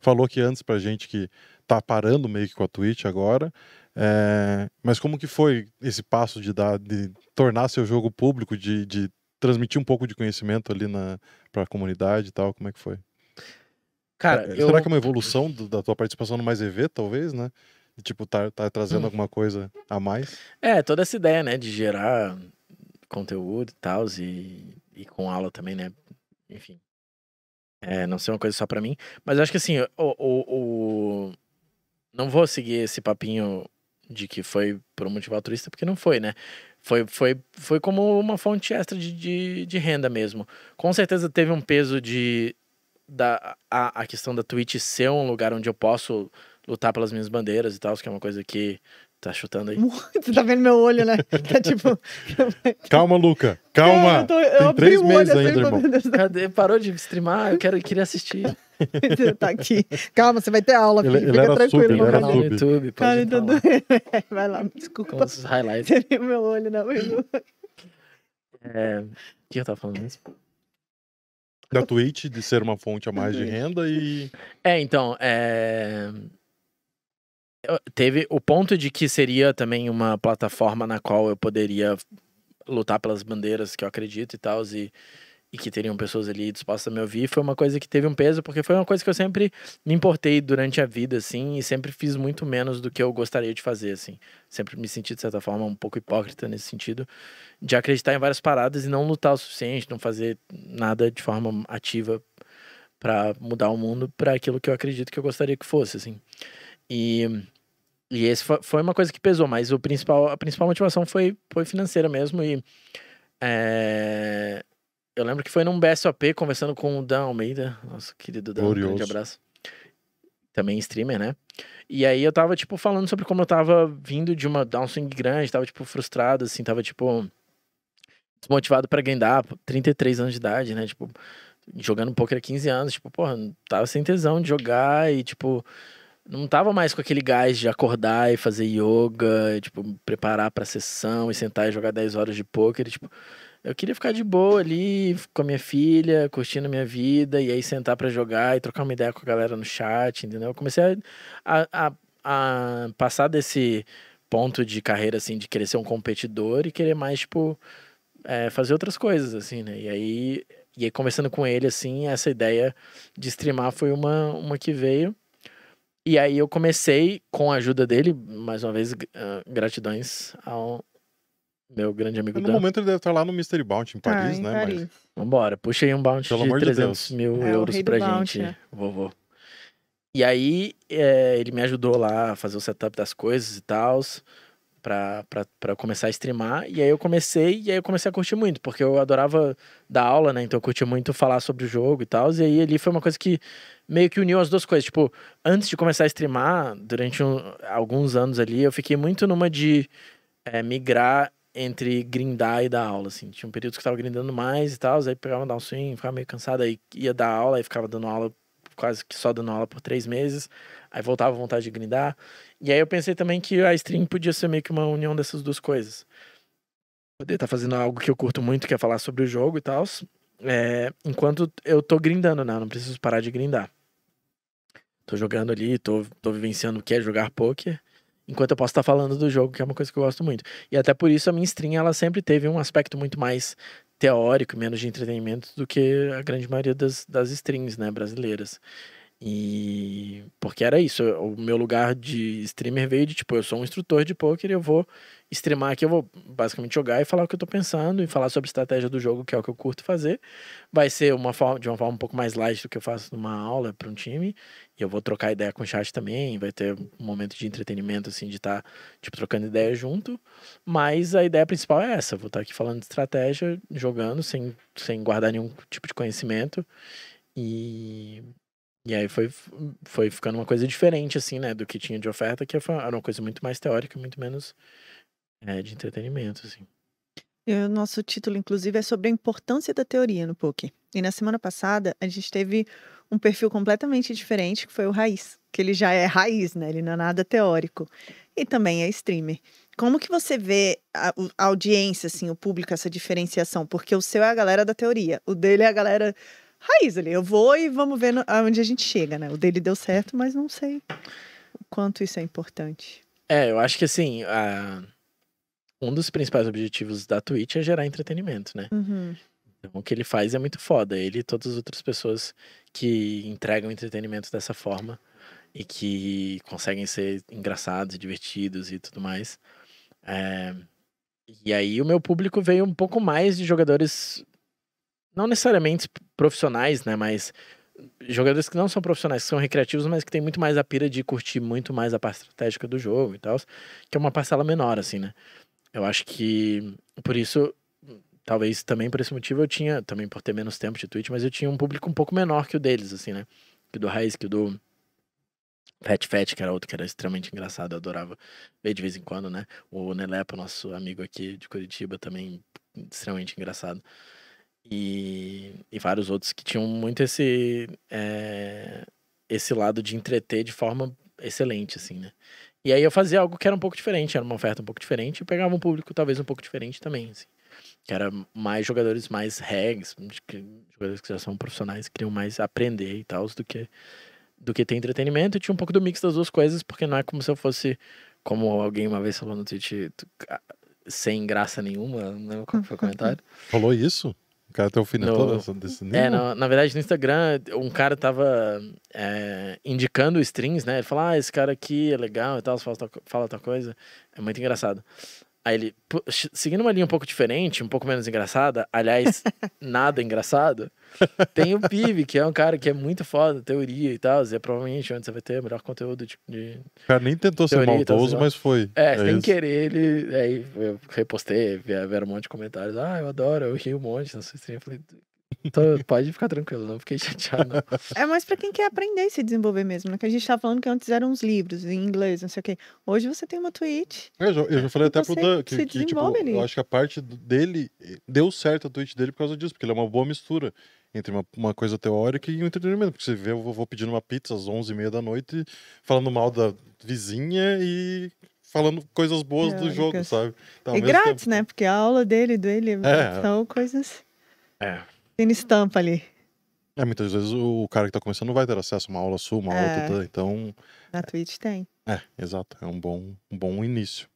falou aqui antes pra gente que tá parando meio que com a Twitch agora. Mas como que foi esse passo de tornar seu jogo público, de transmitir um pouco de conhecimento ali pra comunidade e tal? Como é que foi? Cara, Será que é uma evolução da tua participação no Mais EV, talvez, né? Tipo, tá trazendo alguma coisa a mais? Toda essa ideia, né, de gerar conteúdo e tal, e com aula também, né? Enfim. Não ser uma coisa só pra mim. Mas eu acho que assim, não vou seguir esse papinho de que foi por um motivo altruísta, porque não foi, né? Foi como uma fonte extra de renda mesmo. Com certeza teve um peso a questão da Twitch ser um lugar onde eu posso lutar pelas minhas bandeiras e tal, que é uma coisa que tá chutando aí. Você tá vendo meu olho, né? Tá tipo... Calma, Luca. Calma. Tem 3 meses ainda, irmão. Cadê? Parou de streamar? Queria assistir. Tá aqui. Calma, você vai ter aula, filho. Fica tranquilo. Ele era no YouTube. Cara, tá doendo. Vai lá, desculpa. Com os highlights. Você viu meu olho, não? O que eu tava falando mesmo? Da Twitch, de ser uma fonte a mais de renda e... Teve o ponto de que seria também uma plataforma na qual eu poderia lutar pelas bandeiras que eu acredito e tal, e que teriam pessoas ali dispostas a me ouvir, foi uma coisa que teve um peso, porque foi uma coisa que eu sempre me importei durante a vida, assim, e sempre fiz muito menos do que eu gostaria de fazer, assim. Sempre me senti, de certa forma, um pouco hipócrita nesse sentido, de acreditar em várias paradas e não lutar o suficiente, não fazer nada de forma ativa pra mudar o mundo pra aquilo que eu acredito que eu gostaria que fosse, assim. E esse foi uma coisa que pesou, mas a principal motivação foi financeira mesmo. E eu lembro que foi num BSOP, conversando com o Dan Almeida, nosso querido Dan, Glorioso. Um grande abraço. Também streamer, né? E aí eu tava, tipo, falando sobre como eu tava vindo de uma downswing grande, tava, tipo, frustrado, assim, tava, tipo, desmotivado pra grindar, 33 anos de idade, né? Tipo, jogando poker há 15 anos, tipo, porra, tava sem tesão de jogar e, tipo... Não tava mais com aquele gás de acordar e fazer yoga, e, tipo, preparar pra sessão e sentar e jogar 10 horas de pôquer. Tipo, eu queria ficar de boa ali com a minha filha, curtindo a minha vida, e aí sentar pra jogar e trocar uma ideia com a galera no chat, entendeu? Eu comecei a passar desse ponto de carreira, assim, de querer ser um competidor e querer mais, tipo, fazer outras coisas, assim, né? E aí conversando com ele, assim, essa ideia de streamar foi uma que veio. E aí eu comecei, com a ajuda dele, mais uma vez, gratidões ao meu grande amigo No Dan. momento ele deve estar lá no Mystery Bounty, em Paris, em né? Paris. Mas... Vambora, puxa aí um bounty Pelo de amor de 300 mil o euros rei do pra bounty, gente, né? vovô. E aí ele me ajudou lá a fazer o setup das coisas e tal, pra eu começar a streamar. E aí eu comecei a curtir muito, porque eu adorava dar aula, né? Então eu curtia muito falar sobre o jogo e tal. E aí ali foi uma coisa que meio que uniu as duas coisas. Tipo, antes de começar a streamar, durante alguns anos ali, eu fiquei muito numa de migrar entre grindar e dar aula, assim. Tinha um período que eu tava grindando mais e tal, aí pegava dar um swing, ficava meio cansado, aí ia dar aula, aí ficava dando aula, quase que só dando aula por 3 meses, aí voltava à vontade de grindar. E aí eu pensei também que a stream podia ser meio que uma união dessas duas coisas. Poder estar fazendo algo que eu curto muito, que é falar sobre o jogo e tal, enquanto eu tô grindando, né? Eu não preciso parar de grindar. Tô jogando ali, tô vivenciando o que é jogar poker, enquanto eu posso estar falando do jogo, que é uma coisa que eu gosto muito. E até por isso a minha stream, ela sempre teve um aspecto muito mais teórico, menos de entretenimento do que a grande maioria das streams, né, brasileiras. E porque era isso, o meu lugar de streamer veio de, tipo, eu sou um instrutor de poker e eu vou streamar aqui, eu vou basicamente jogar e falar o que eu tô pensando e falar sobre estratégia do jogo, que é o que eu curto fazer. Vai ser de uma forma um pouco mais light do que eu faço numa aula para um time, e eu vou trocar ideia com o chat também, vai ter um momento de entretenimento, assim, de estar, tipo, trocando ideia junto, mas a ideia principal é essa, eu vou estar aqui falando de estratégia, jogando, sem guardar nenhum tipo de conhecimento, e aí foi ficando uma coisa diferente, assim, né, do que tinha de oferta, que era uma coisa muito mais teórica, muito menos de entretenimento, assim. E o nosso título, inclusive, é sobre a importância da teoria no poker. E na semana passada, a gente teve um perfil completamente diferente, que foi o Raiz. Que ele já é raiz, né? Ele não é nada teórico. E também é streamer. Como que você vê a audiência, assim, o público, essa diferenciação? Porque o seu é a galera da teoria. O dele é a galera raiz ali. Eu vou e vamos ver aonde a gente chega, né? O dele deu certo, mas não sei o quanto isso é importante. Eu acho que assim, um dos principais objetivos da Twitch é gerar entretenimento, né? Uhum. Então, o que ele faz é muito foda. Ele e todas as outras pessoas que entregam entretenimento dessa forma e que conseguem ser engraçados e divertidos e tudo mais. E aí o meu público veio um pouco mais de jogadores, não necessariamente profissionais, né? Mas jogadores que não são profissionais, que são recreativos, mas que tem muito mais a pira de curtir muito mais a parte estratégica do jogo e tal, que é uma parcela menor, assim, né? Eu acho que por isso, talvez também por esse motivo eu tinha, também por ter menos tempo de Twitch, mas eu tinha um público um pouco menor que o deles, assim, né? Que o do Raiz, que o do Fat, que era outro que era extremamente engraçado, eu adorava ver de vez em quando, né? O Nelepo, nosso amigo aqui de Curitiba, também extremamente engraçado. E vários outros que tinham muito esse lado de entreter de forma excelente, assim, né? E aí eu fazia algo que era um pouco diferente, era uma oferta um pouco diferente, e pegava um público talvez um pouco diferente também, assim. Que era mais jogadores mais regs, jogadores que já são profissionais, que queriam mais aprender e tal, do que ter entretenimento. E tinha um pouco do mix das duas coisas, porque não é como se eu fosse, como alguém uma vez falou no Twitch, sem graça nenhuma, não qual foi o comentário? Falou isso? O cara tem alfinetou desse nível? Na verdade, no Instagram, um cara tava indicando streams, né? Ele falou, esse cara aqui é legal e tal, fala tal coisa. É muito engraçado. Aí ele, seguindo uma linha um pouco diferente, um pouco menos engraçada, aliás, nada engraçado, tem o Pive, que é um cara que é muito foda, teoria e tal, e é provavelmente onde você vai ter o melhor conteúdo de O cara nem tentou ser maldoso, mas foi. Sem isso. querer, aí eu repostei, vieram um monte de comentários, eu adoro, eu ri um monte na sua stream, eu falei, pode ficar tranquilo, não fiquei chateado, não. É mais pra quem quer aprender e se desenvolver mesmo, né? Que a gente tava falando que antes eram uns livros em inglês, não sei o quê. Hoje você tem uma Twitch. Eu já falei até pro Dan que tipo, ali. eu acho que a parte dele deu certo a Twitch dele por causa disso, porque ele é uma boa mistura entre uma coisa teórica e um entretenimento. Porque você vê, eu vou pedindo uma pizza às 11h30 da noite, falando mal da vizinha e falando coisas boas do jogo, sabe? Então, e grátis, né? Porque a aula dele são coisas... Tem estampa ali. Muitas vezes o cara que tá começando não vai ter acesso a uma aula sua, uma outra, então... Na Twitch tem. Exato. É um bom início.